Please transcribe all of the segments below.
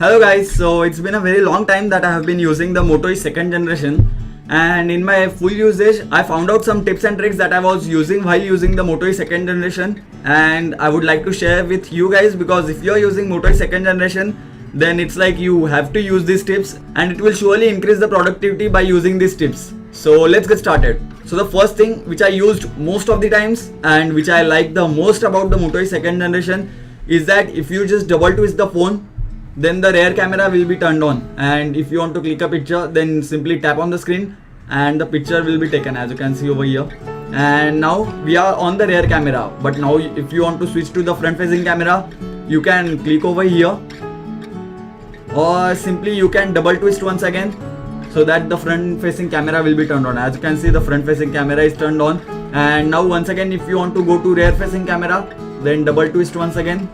Hello guys, so it's been a very long time that I have been using the Moto E second generation, and in my full usage I found out some tips and tricks that I was using while using the Moto E second generation, and I would like to share with you guys because if you are using Moto E second generation, then it's like you have to use these tips and it will surely increase the productivity by using these tips. So let's get started. So the first thing which I used most of the times and which I like the most about the Moto E second generation is that if you just double twist the phone, then the rear camera will be turned on, and if you want to click a picture, then simply tap on the screen and the picture will be taken, as you can see over here. And now we are on the rear camera, but now if you want to switch to the front facing camera, you can click over here, or simply you can double twist once again so that the front facing camera will be turned on. As you can see, the front facing camera is turned on. And now once again, if you want to go to rear facing camera, then double twist once again,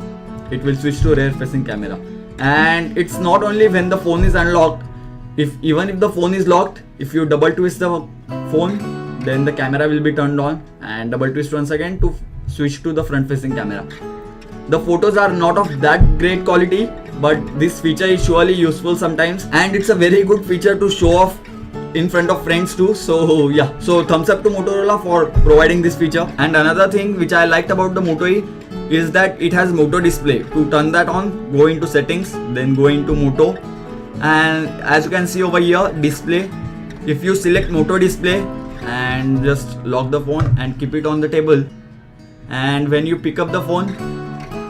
it will switch to rear facing camera. And it's not only when the phone is unlocked, even if the phone is locked, if you double twist the phone, then the camera will be turned on, and double twist once again to switch to the front facing camera. The photos are not of that great quality, but this feature is surely useful sometimes, and it's a very good feature to show off in front of friends too. So yeah, so thumbs up to Motorola for providing this feature. And another thing which I liked about the Moto E is that it has Moto display. To turn that on, go into settings, then go into Moto, and as you can see over here, display, if you select Moto display and just lock the phone and keep it on the table, and when you pick up the phone,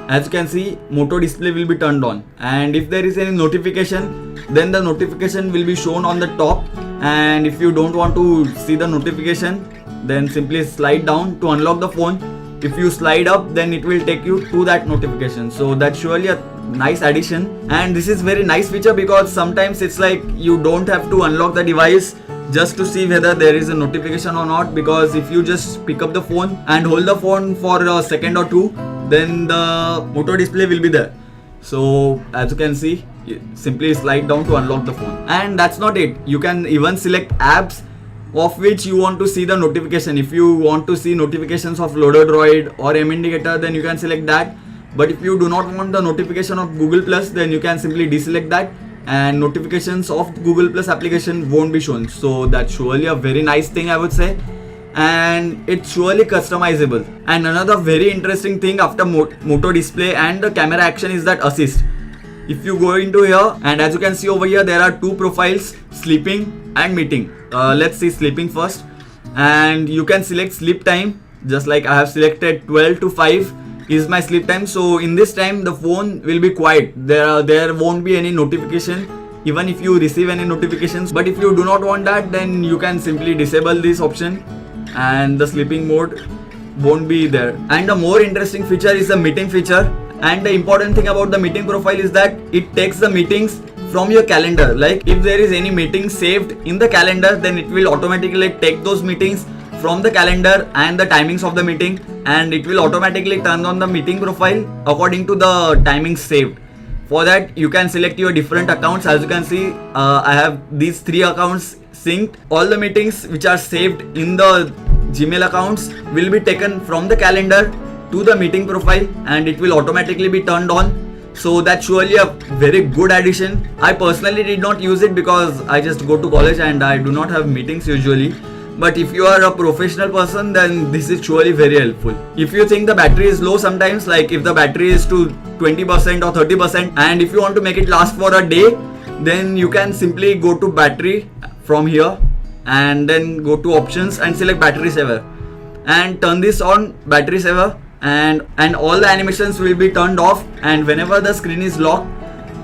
as you can see, Moto display will be turned on, and if there is any notification, then the notification will be shown on the top. And if you don't want to see the notification, then simply slide down to unlock the phone. If you slide up, then it will take you to that notification. So that's surely a nice addition, and this is very nice feature because sometimes it's like you don't have to unlock the device just to see whether there is a notification or not, because if you just pick up the phone and hold the phone for a second or two, then the Moto display will be there. So as you can see, simply slide down to unlock the phone. And that's not it, you can even select apps of which you want to see the notification. If you want to see notifications of Loader Droid or M Indicator, then you can select that. But if you do not want the notification of Google Plus, then you can simply deselect that, and notifications of Google Plus application won't be shown. So that's surely a very nice thing, I would say, and it's surely customizable. And another very interesting thing after Moto display and the camera action is that assist. If you go into here, and as you can see over here, there are two profiles, sleeping and meeting. Let's see sleeping first, and you can select sleep time, just like I have selected 12 to 5 is my sleep time. So in this time the phone will be quiet, there won't be any notification even if you receive any notifications. But if you do not want that, then you can simply disable this option and the sleeping mode won't be there. And the more interesting feature is the meeting feature. And the important thing about the meeting profile is that it takes the meetings from your calendar. Like if there is any meeting saved in the calendar, then it will automatically take those meetings from the calendar and the timings of the meeting, and it will automatically turn on the meeting profile according to the timings saved. For that, you can select your different accounts. As you can see, I have these 3 accounts synced. All the meetings which are saved in the Gmail accounts will be taken from the calendar to the meeting profile, and it will automatically be turned on. So that's surely a very good addition. I personally did not use it because I just go to college and I do not have meetings usually. But if you are a professional person, then this is surely very helpful. If you think the battery is low sometimes, like if the battery is to 20% or 30%, and if you want to make it last for a day, then you can simply go to battery from here and then go to options and select battery saver and turn this on, battery saver, and all the animations will be turned off. And whenever the screen is locked,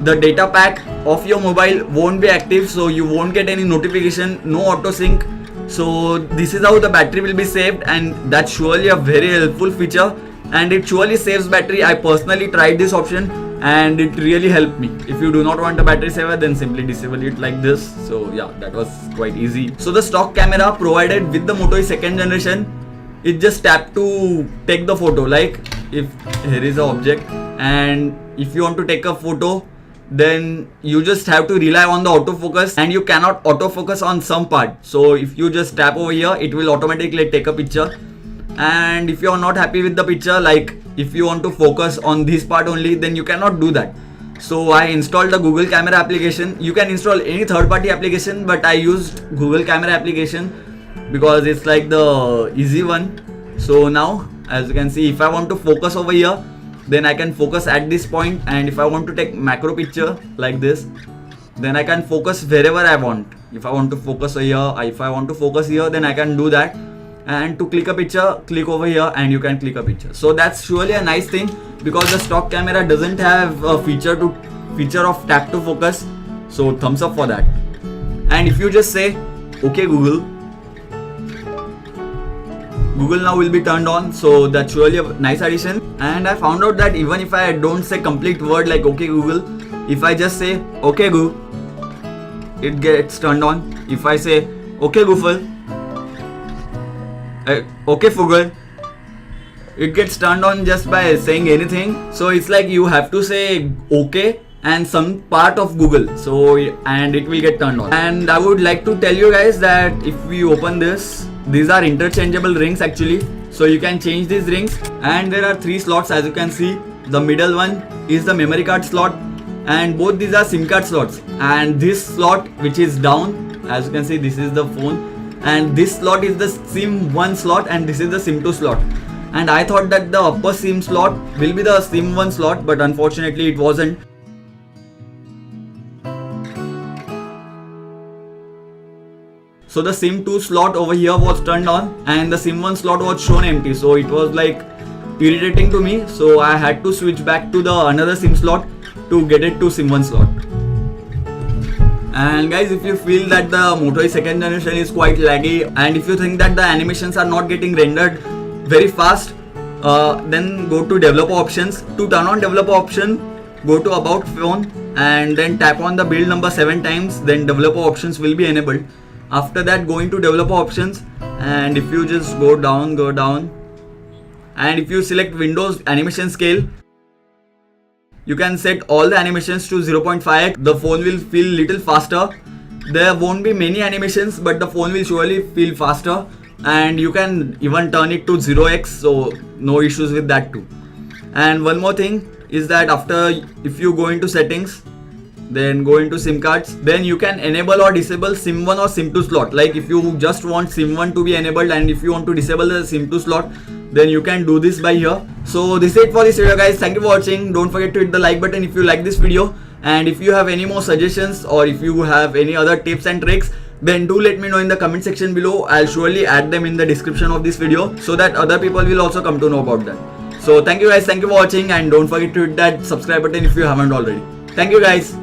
the data pack of your mobile won't be active, so you won't get any notification, no auto sync. So this is how the battery will be saved, and that's surely a very helpful feature, and it surely saves battery. I personally tried this option and it really helped me. If you do not want a battery saver, then simply disable it like this. So yeah, that was quite easy. So the stock camera provided with the Moto E second generation, it just tap to take the photo. Like if here is an object and if you want to take a photo, then you just have to rely on the autofocus, and you cannot autofocus on some part. So if you just tap over here, it will automatically take a picture. And if you are not happy with the picture, like if you want to focus on this part only, then you cannot do that. So I installed the Google Camera application. You can install any third-party application, but I used Google Camera application because it's like the easy one. So now, as you can see, if I want to focus over here, then I can focus at this point, and if I want to take macro picture like this, then I can focus wherever I want. If I want to focus here, if I want to focus here, then I can do that. And to click a picture, click over here and you can click a picture. So that's surely a nice thing, because the stock camera doesn't have a feature of tap to focus. So thumbs up for that. And if you just say okay Google now will be turned on. So that's surely a nice addition. And I found out that even if I don't say complete word like okay Google, if I just say okay Google, it gets turned on. If I say okay Google, okay Google, it gets turned on just by saying anything. So it's like you have to say okay and some part of Google, so and it will get turned on. And I would like to tell you guys that if we open this, these are interchangeable rings actually, so you can change these rings. And there are 3 slots, as you can see. The middle one is the memory card slot, and both these are SIM card slots. And this slot which is down, as you can see, this is the phone, and this slot is the SIM 1 slot, and this is the SIM 2 slot. And I thought that the upper SIM slot will be the SIM 1 slot, but unfortunately it wasn't. So the SIM 2 slot over here was turned on and the SIM 1 slot was shown empty. So it was like irritating to me. So I had to switch back to the another SIM slot to get it to SIM 1 slot. And guys, if you feel that the Moto E second generation is quite laggy, and if you think that the animations are not getting rendered very fast, then go to developer options. To turn on developer option, go to about phone and then tap on the build number 7 times, then developer options will be enabled. After that, go into developer options, and if you just go down, and if you select Windows animation scale, you can set all the animations to 0.5x. The phone will feel little faster. There won't be many animations, but the phone will surely feel faster. And you can even turn it to 0x, so no issues with that too. And one more thing is that if you go into settings, then go into SIM cards, then you can enable or disable SIM 1 or SIM 2 slot. Like if you just want SIM 1 to be enabled and if you want to disable the SIM 2 slot, then you can do this by here. So this is it for this video guys. Thank you for watching. Don't forget to hit the like button if you like this video, and if you have any more suggestions or if you have any other tips and tricks, then do let me know in the comment section below. I'll surely add them in the description of this video so that other people will also come to know about that. So thank you guys, thank you for watching, and don't forget to hit that subscribe button if you haven't already. Thank you guys.